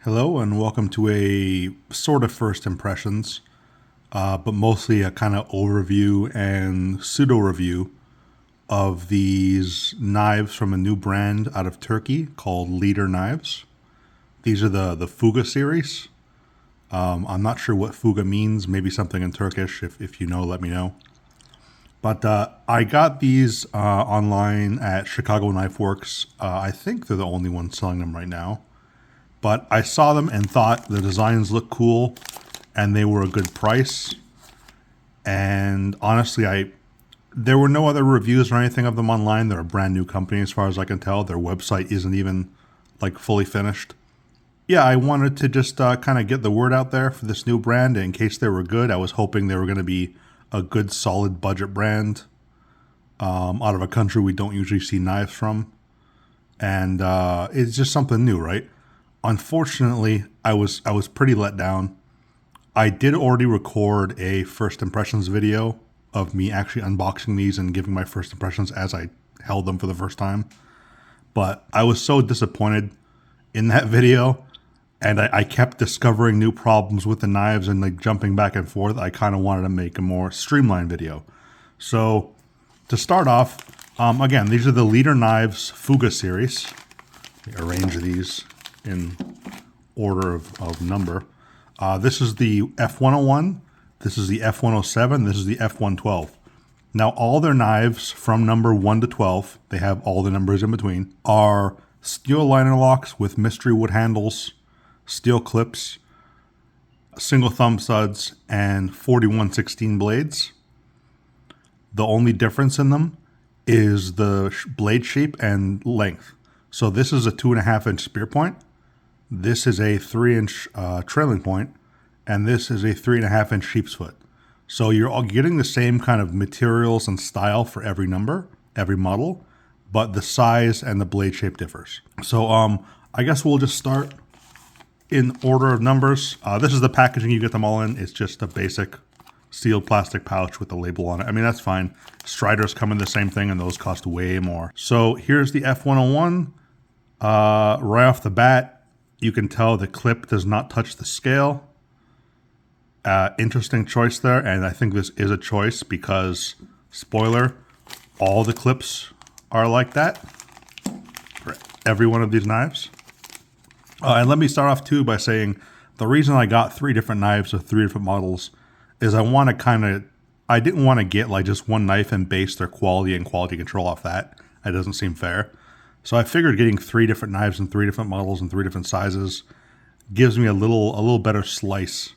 Hello and welcome to a sort of first impressions, but mostly a kind of overview and pseudo review of these knives from a new brand out of Turkey called Leader Knives. These are the Fuga series. I'm not sure what Fuga means, maybe something in Turkish. If you know, let me know. But I got these online at Chicago Knife Works. I think they're the only ones selling them right now. But I saw them and thought the designs looked cool and they were a good price. And honestly, there were no other reviews or anything of them online. They're a brand new company as far as I can tell. Their website isn't even like fully finished. Yeah, I wanted to just kind of get the word out there for this new brand in case they were good. I was hoping they were going to be a good solid budget brand out of a country we don't usually see knives from. And it's just something new, right? Unfortunately, I was pretty let down. I did already record a first impressions video of me actually unboxing these and giving my first impressions as I held them for the first time. But I was so disappointed in that video, and I kept discovering new problems with the knives and like jumping back and forth. I kind of wanted to make a more streamlined video. So to start off, again, these are the Leader Knives Fuga series. Let me arrange these in order of number. This is the F101, this is the F107, this is the F112. Now all their knives from number 1 to 12, they have all the numbers in between, are steel liner locks with mystery wood handles, steel clips, single thumb studs, and 4116 blades. The only difference in them is the blade shape and length. So this is a 2.5-inch spear point. This is a 3-inch trailing point, and this is a 3.5-inch sheep's foot. So you're all getting the same kind of materials and style for every number, every model, but the size and the blade shape differs. So I guess we'll just start in order of numbers. This is the packaging you get them all in. It's just a basic sealed plastic pouch with the label on it. I mean, that's fine. Striders come in the same thing, and those cost way more. So here's the F101. Right off the bat, you can tell the clip does not touch the scale. Interesting choice there, and I think this is a choice because, spoiler, all the clips are like that for every one of these knives. And let me start off too by saying the reason I got 3 different knives of 3 different models is I didn't want to get like just one knife and base their quality and quality control off that. That doesn't seem fair. So I figured getting 3 different knives in 3 different models and 3 different sizes gives me a little better slice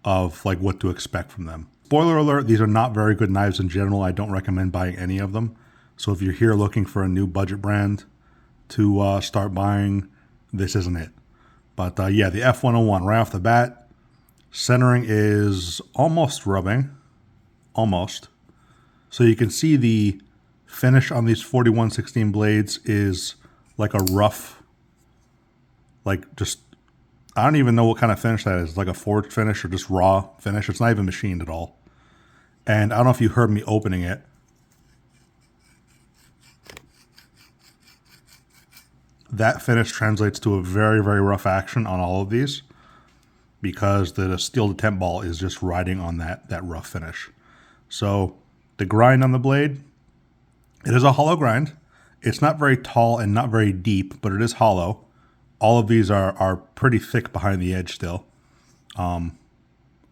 of like what to expect from them. Spoiler alert, these are not very good knives in general. I don't recommend buying any of them. So if you're here looking for a new budget brand to start buying, this isn't it. But yeah, the F101 right off the bat, centering is almost rubbing, almost. So you can see the finish on these 4116 blades is like a rough, like just, I don't even know what kind of finish that is, like a forged finish or just raw finish. It's not even machined at all. And I don't know if you heard me opening it. That finish translates to a very, very rough action on all of these because the steel detent ball is just riding on that rough finish. So the grind on the blade, it is a hollow grind. It's not very tall and not very deep, but it is hollow. All of these are pretty thick behind the edge still. I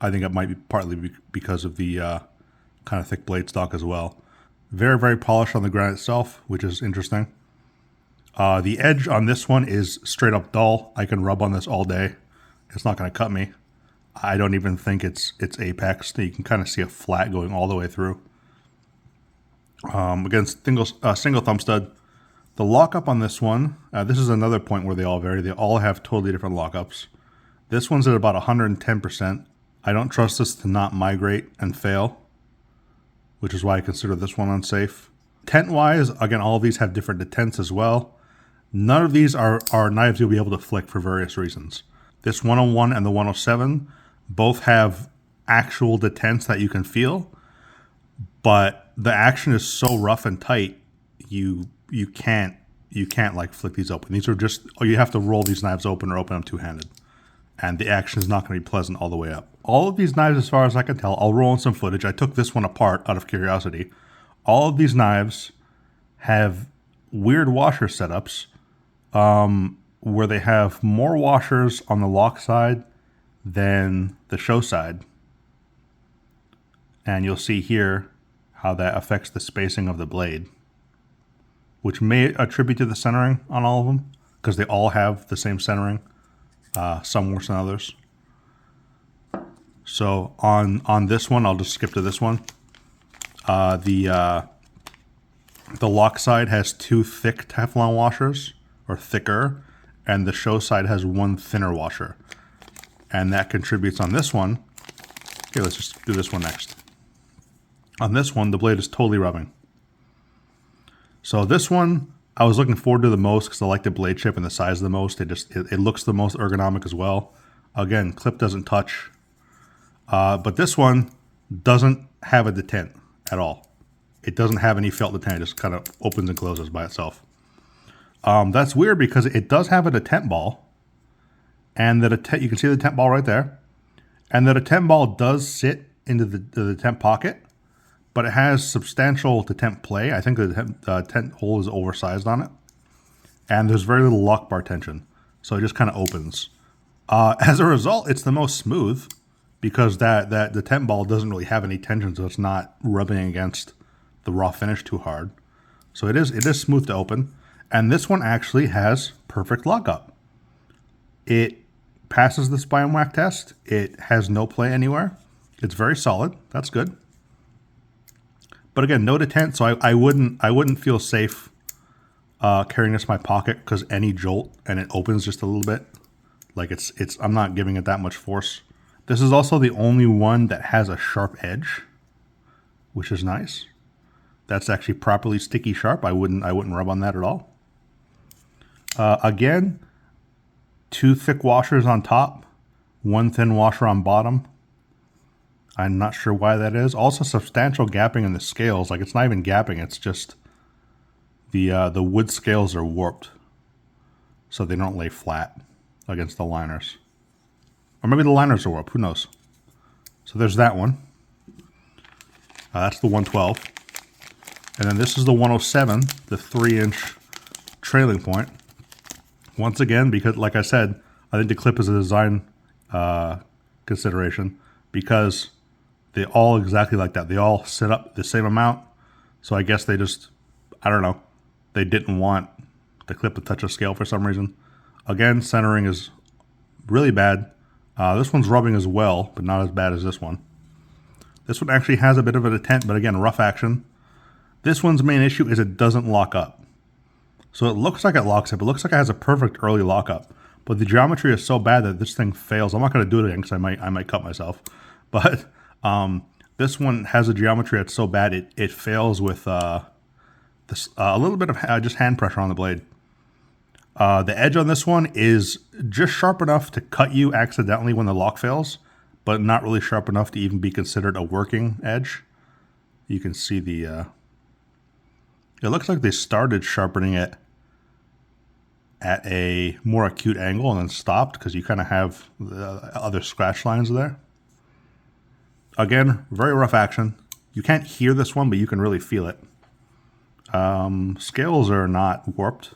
think it might be partly because of the kind of thick blade stock as well. Very, very polished on the grind itself, which is interesting. The edge on this one is straight up dull. I can rub on this all day. It's not going to cut me. I don't even think it's apex. You can kind of see a flat going all the way through. Against single thumb stud. The lockup on this one, this is another point where they all vary. They all have totally different lockups. This one's at about 110%. I don't trust this to not migrate and fail, which is why I consider this one unsafe. Tent-wise, again, all of these have different detents as well. None of these are knives you'll be able to flick for various reasons. This 101 and the 107 both have actual detents that you can feel, but the action is so rough and tight, you can't you can't like flick these open. These are just, or you have to roll these knives open or open them two-handed. And the action is not going to be pleasant all the way up. All of these knives, as far as I can tell, I'll roll in some footage. I took this one apart out of curiosity. All of these knives have weird washer setups where they have more washers on the lock side than the show side. And you'll see here how that affects the spacing of the blade, which may attribute to the centering on all of them, because they all have the same centering, some worse than others. So on this one, I'll just skip to this one. The lock side has 2 thick Teflon washers, or thicker, and the show side has 1 thinner washer. And that contributes on this one. Okay, let's just do this one next. On this one, the blade is totally rubbing. So this one, I was looking forward to the most because I like the blade shape and the size the most. It looks the most ergonomic as well. Again, clip doesn't touch. But this one doesn't have a detent at all. It doesn't have any felt detent. It just kind of opens and closes by itself. That's weird because it does have a detent ball. And the detent, you can see the detent ball right there. And the detent ball does sit into the detent pocket, but it has substantial detent play. I think the detent hole is oversized on it. And there's very little lock bar tension. So it just kind of opens. As a result, it's the most smooth because that detent ball doesn't really have any tension, so it's not rubbing against the raw finish too hard. So it is smooth to open. And this one actually has perfect lockup. It passes the spine whack test. It has no play anywhere. It's very solid. That's good. But again, no detent, so I wouldn't feel safe carrying this in my pocket because any jolt and it opens just a little bit. Like I'm not giving it that much force. This is also the only one that has a sharp edge, which is nice. That's actually properly sticky sharp. I wouldn't rub on that at all. Again, 2 thick washers on top, 1 thin washer on bottom. I'm not sure why that is. Also substantial gapping in the scales. Like it's not even gapping, it's just the wood scales are warped. So they don't lay flat against the liners. Or maybe the liners are warped, who knows. So there's that one. That's the 112. And then this is the 107, the 3-inch trailing point. Once again, because like I said, I think the clip is a design consideration because they all exactly like that. They all sit up the same amount. So I guess they just, I don't know, they didn't want the clip to touch a scale for some reason. Again, centering is really bad. This one's rubbing as well, but not as bad as this one. This one actually has a bit of a detent, but again, rough action. This one's main issue is it doesn't lock up. So it looks like it locks up. It looks like it has a perfect early lockup. But the geometry is so bad that this thing fails. I'm not going to do it again because I might cut myself. But this one has a geometry that's so bad it fails with a little bit of just hand pressure on the blade. The edge on this one is just sharp enough to cut you accidentally when the lock fails, but not really sharp enough to even be considered a working edge. You can see the... it looks like they started sharpening it at a more acute angle and then stopped because you kind of have the other scratch lines there. Again, very rough action. You can't hear this one, but you can really feel it. Scales are not warped.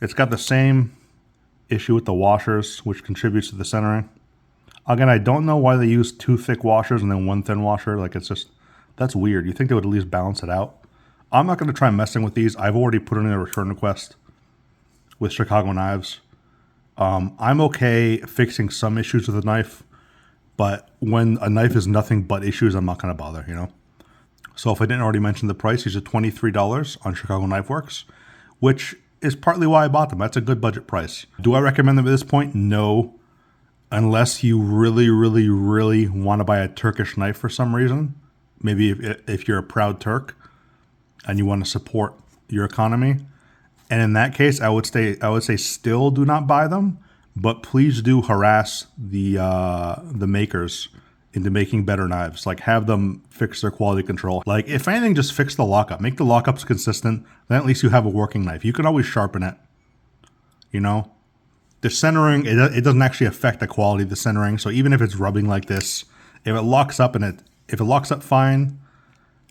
It's got the same issue with the washers, which contributes to the centering. Again, I don't know why they use 2 thick washers and then 1 thin washer. Like it's just, that's weird. You think they would at least balance it out. I'm not going to try messing with these. I've already put in a return request with Chicago Knives. I'm okay fixing some issues with a knife, but when a knife is nothing but issues, I'm not going to bother, you know? So if I didn't already mention the price, these are $23 on Chicago Knife Works, which is partly why I bought them. That's a good budget price. Do I recommend them at this point? No, unless you really, really, really want to buy a Turkish knife for some reason. Maybe if you're a proud Turk and you want to support your economy. And in that case, I would say still do not buy them, but please do harass the makers into making better knives. Like, have them fix their quality control. Like, if anything, just fix the lockup. Make the lockups consistent. Then at least you have a working knife. You can always sharpen it. You know, the centering, it doesn't actually affect the quality of the centering. So even if it's rubbing like this, if it locks up if it locks up fine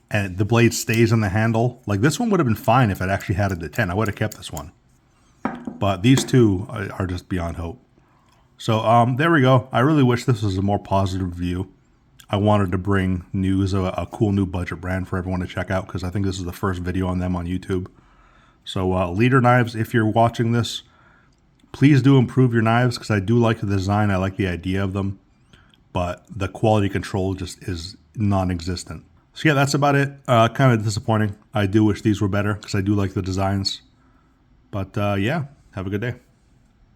and the blade stays in the handle, like this one would have been fine if it actually had a detent. I would have kept this one. But these two are just beyond hope. So there we go. I really wish this was a more positive review. I wanted to bring news of a cool new budget brand for everyone to check out because I think this is the first video on them on YouTube. So Leader Knives, if you're watching this, please do improve your knives because I do like the design. I like the idea of them. But the quality control just is non-existent. So yeah, that's about it. Kind of disappointing. I do wish these were better because I do like the designs. But yeah, have a good day.